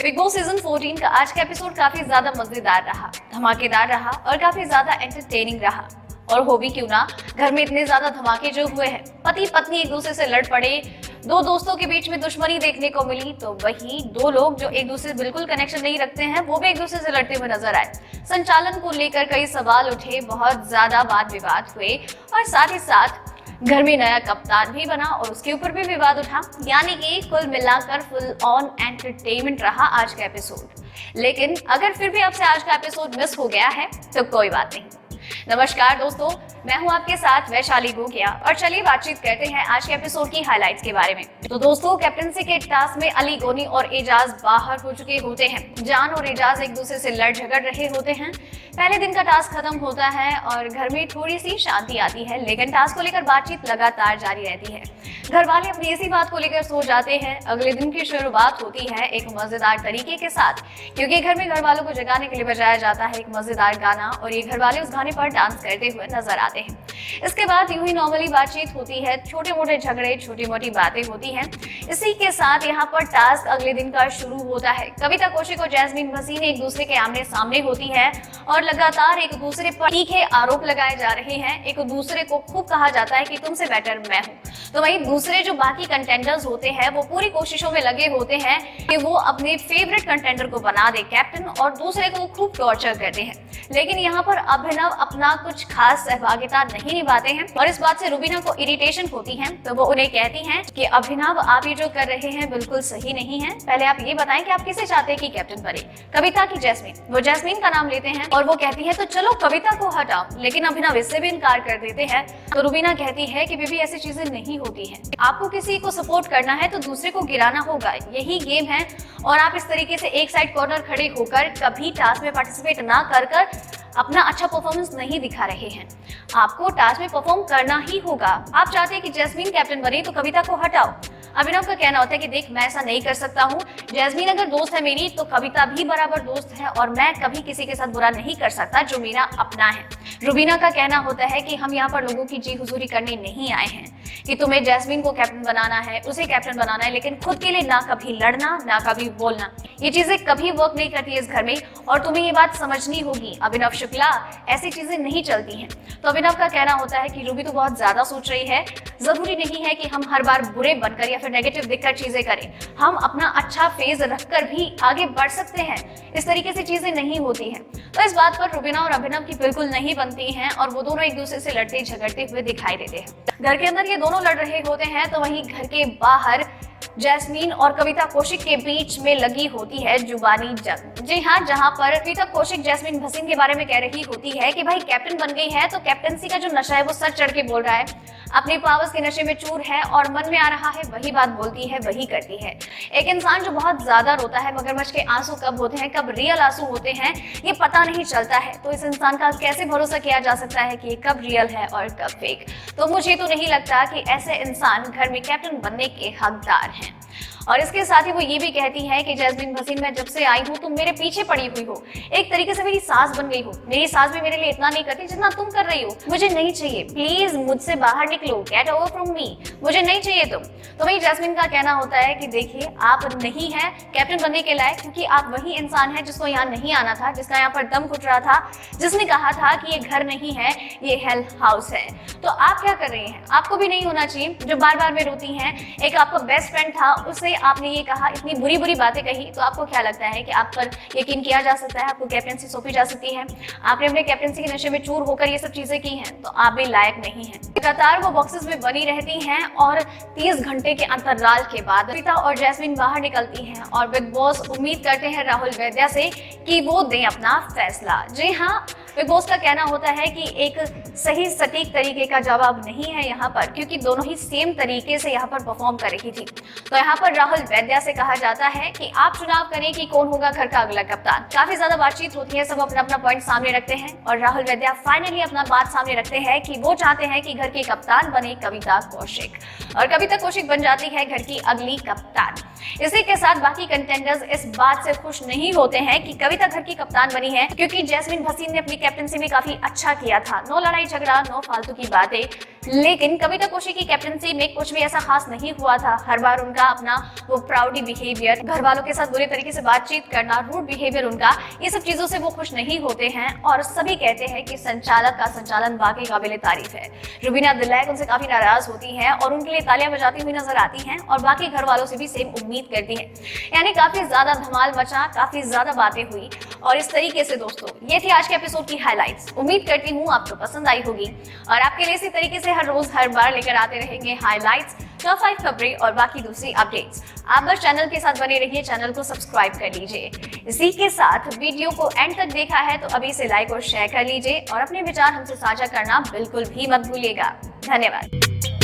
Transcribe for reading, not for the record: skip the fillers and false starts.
Big boss season 14 का आज का एपिसोड काफी ज्यादा मजेदार रहा, धमाकेदार रहा और काफी ज्यादा एंटरटेनिंग रहा। और हो भी क्यों ना, घर में इतने ज्यादा धमाके जो हुए हैं, पति पत्नी एक दूसरे से लड़ पड़े, दो दोस्तों के बीच में दुश्मनी देखने को मिली, तो वही दो लोग जो एक दूसरे से बिल्कुल कनेक्शन नहीं रखते हैं वो भी एक दूसरे से लड़ते हुए नजर आए। संचालन को लेकर कई सवाल उठे, बहुत ज्यादा वाद विवाद हुए और साथ ही साथ घर में नया कप्तान भी बना और उसके ऊपर भी विवाद उठा। यानी कि कुल मिलाकर फुल ऑन एंटरटेनमेंट रहा आज का एपिसोड। लेकिन अगर फिर भी आपसे आज का एपिसोड मिस हो गया है तो कोई बात नहीं। नमस्कार दोस्तों, मैं हूं आपके साथ वैशाली गोगिया और चलिए बातचीत करते हैं आज के एपिसोड की हाइलाइट्स के बारे में। तो दोस्तों, कैप्टनसी के टास्क में अली, गोनी और एजाज बाहर हो चुके होते हैं। जान और एजाज एक दूसरे से लड़ झगड़ रहे होते हैं। पहले दिन का टास्क खत्म होता है और घर में थोड़ी सी शांति आती है, लेकिन टास्क को लेकर बातचीत लगातार जारी रहती है। घर वाले अपनी इसी बात को लेकर सो जाते हैं। अगले दिन की शुरुआत होती है एक मजेदार तरीके के साथ, क्योंकि घर में घर वालों को जगाने के लिए बजाया जाता है एक मजेदार गाना और ये घर वाले उस गाने पर डांस करते हुए नजर आते हैं। इसके बाद यूं ही नॉर्मली बातचीत होती है, छोटे मोटे झगड़े, छोटी मोटी बातें होती हैं। इसी के साथ यहाँ पर टास्क अगले दिन का शुरू होता है। कविता कौशिक और जैस्मीन भसीन एक दूसरे के आमने सामने होती है और लगातार एक दूसरे पर तीखे आरोप लगाए जा रहे हैं। एक दूसरे को खूब कहा जाता है कि तुमसे बेटर मैं हूँ। तो वहीं दूसरे जो बाकी कंटेंडर्स होते हैं वो पूरी कोशिशों में लगे होते हैं कि वो अपने फेवरेट कंटेंडर को बना दे कैप्टन और दूसरे को खूब टॉर्चर करते हैं। लेकिन यहाँ पर अभिनव अपना कुछ खास सहभागिता नहीं निभाते हैं और इस बात से रुबीना को इरिटेशन होती है। तो वो उन्हें कहती हैं कि अभिनव, आप ये जो कर रहे हैं बिल्कुल सही नहीं है। पहले आप ये बताएं कि आप किसे चाहते हैं कि कैप्टन बने, कविता की जैस्मीन? वो जैस्मीन का नाम लेते हैं और वो कहती है तो चलो कविता को हटाओ, लेकिन अभिनव इससे भी इनकार कर देते हैं। तो रुबीना कहती है कि बेबी ऐसी चीजें नहीं होती है, आपको किसी को सपोर्ट करना है तो दूसरे को गिराना होगा, यही गेम है। और आप इस तरीके से एक साइड कॉर्नर खड़े होकर कभी टास्क में पार्टिसिपेट ना कर अपना अच्छा परफॉर्मेंस नहीं दिखा रहे हैं। आपको टास्क में परफॉर्म करना ही होगा। आप चाहते हैं कि जैस्मीन कैप्टन बने तो कविता को हटाओ। अभिनव का कहना होता है कि देख, मैं ऐसा नहीं कर सकता हूँ। जैस्मीन अगर दोस्त है मेरी तो कविता भी बराबर दोस्त है और मैं कभी किसी के साथ बुरा नहीं कर सकता जो मेरा अपना है। रुबीना का कहना होता है कि हम यहाँ पर लोगों की जी हुजूरी करने नहीं आए हैं कि तुम्हें जैस्मीन को कैप्टन बनाना है, उसे कैप्टन बनाना है, लेकिन खुद के लिए ना कभी लड़ना ना कभी बोलना, ये चीजें कभी वर्क नहीं करती है इस घर में और तुम्हें ये बात समझनी होगी। अभिनव शुक्ला, ऐसी चीजें नहीं चलती हैं। तो अभिनव का कहना होता है कि रूबी तो बहुत ज्यादा सोच रही है, जरूरी नहीं है कि हम हर बार बुरे बनकर या फिर नेगेटिव दिखकर चीजें करें, हम अपना अच्छा फेज रखकर भी आगे बढ़ सकते हैं। इस तरीके से चीजें नहीं होती हैं। तो इस बात पर रुबीना और अभिनव की बिल्कुल नहीं बनती हैं और वो दोनों एक दूसरे से लड़ते झगड़ते हुए दिखाई देते हैं। घर के अंदर ये दोनों लड़ रहे होते हैं तो वहीं घर के बाहर जैस्मीन और कविता कौशिक के बीच में लगी होती है जुबानी जंग। जी हाँ, जहाँ पर कविता कौशिक जैस्मीन भसीन के बारे में कह रही होती है कि भाई कैप्टन बन गई है तो कैप्टनसी का जो नशा है वो सर चढ़ के बोल रहा है, अपने पावर्स के नशे में चूर है और मन में आ रहा है वही बात बोलती है, वही करती है। एक इंसान जो बहुत ज्यादा रोता है, मगरमच्छ के आंसू कब होते हैं, कब रियल आंसू होते हैं, ये पता नहीं चलता है। तो इस इंसान का कैसे भरोसा किया जा सकता है कि ये कब रियल है और कब फेक? तो मुझे तो नहीं लगता कि ऐसे इंसान घर में कैप्टन बनने के हकदार हैं। और इसके साथ ही वो ये भी कहती है कि जैस्मीन भसीन, मैं जब से आई हूँ तुम मेरे पीछे पड़ी हुई हो, एक तरीके से मेरी सास बन गई हो। मेरी सास भी मेरे लिए इतना नहीं करती जितना तुम कर रही हो। मुझे नहीं चाहिए, प्लीज मुझसे बाहर निकलो, गेट ओवर फ्रॉम मी, मुझे नहीं चाहिए तुम। तो वही जैस्मीन का कहना होता है कि देखिए, आप नहीं है कैप्टन बनने के लायक, क्योंकि आप वही इंसान है जिसको यहाँ नहीं आना था, जिसका यहाँ पर दम घुट रहा था, जिसने कहा था कि ये घर नहीं है, ये हेल हाउस है। तो आप क्या कर रहे हैं? आपको भी नहीं होना चाहिए जो बार बार में रोती हैं। एक आपका बेस्ट फ्रेंड था, उससे आपने ये कहा, इतनी बुरी बुरी बातें कही, तो आपको क्या लगता है कि आप पर यकीन किया जा सकता है? आपको कैप्टनसी सौंपी जा सकती है? आपने अपने कैप्टनसी के नशे में चूर होकर ये सब चीजें की हैं, तो आप भी लायक नहीं हैं। लगातार वो बॉक्सेस में बनी रहती हैं और 30 घंटे के अंतराल के बाद कविता और जैस्मीन बाहर निकलती हैं और बिग बॉस उम्मीद करते हैं राहुल वैद्या से कि वो दें अपना फैसला। जी हाँ, बिग बॉस का कहना होता है कि एक सही सटीक तरीके का जवाब नहीं है यहाँ पर, क्योंकि दोनों ही सेम तरीके से यहाँ पर परफॉर्म कर रही थी। तो यहाँ पर राहुल वैद्या से कहा जाता है कि आप चुनाव करें कि कौन होगा घर का अगला कप्तान। काफी ज्यादा बातचीत होती है, सब अपना अपना पॉइंट सामने रखते हैं और राहुल वैद्या फाइनली अपना बात सामने रखते हैं कि वो चाहते हैं कि घर की कप्तान बने कविता कौशिक, और कविता कौशिक बन जाती है घर की अगली कप्तान। इसी के साथ बाकी कंटेंडर्स इस बात से खुश नहीं होते हैं कि कविता घर की कप्तान बनी है, क्योंकि जैस्मीन भसीन ने अपनी कैप्टनसी में काफी अच्छा किया था। नो लड़ाई झगड़ा, नो फालतू की बातें, लेकिन कविता कोशी की कैप्टनसी में कुछ भी ऐसा खास नहीं हुआ था। हर बार उनका अपना वो प्राउडी बिहेवियर, घर वालों के साथ बुरे तरीके से बातचीत करना, रूड बिहेवियर उनका, ये सब चीजों से वो खुश नहीं होते हैं और सभी कहते हैं कि संचालक का संचालन वाकई काबिले तारीफ है। रुबीना दिलैक उनसे काफी नाराज होती है और उनके लिए तालियां बजाती हुई नजर आती हैं और बाकी घर वालों से भी सेम उम्मीद करती है। यानी काफी ज्यादा धमाल मचा, काफी ज्यादा बातें हुई। और इस तरीके से दोस्तों ये थी आज के एपिसोड की हाइलाइट्स। उम्मीद करती हूँ आपको पसंद आई होगी और आपके लिए इसी तरीके से हर रोज हर बार लेकर आते रहेंगे हाइलाइट्स, टॉप 5 खबरें और बाकी दूसरी अपडेट्स। आप बस चैनल के साथ बने रहिए, चैनल को सब्सक्राइब कर लीजिए। इसी के साथ वीडियो को एंड तक देखा है तो अभी से लाइक और शेयर कर लीजिए और अपने विचार हमसे साझा करना बिल्कुल भी मत भूलिएगा। धन्यवाद।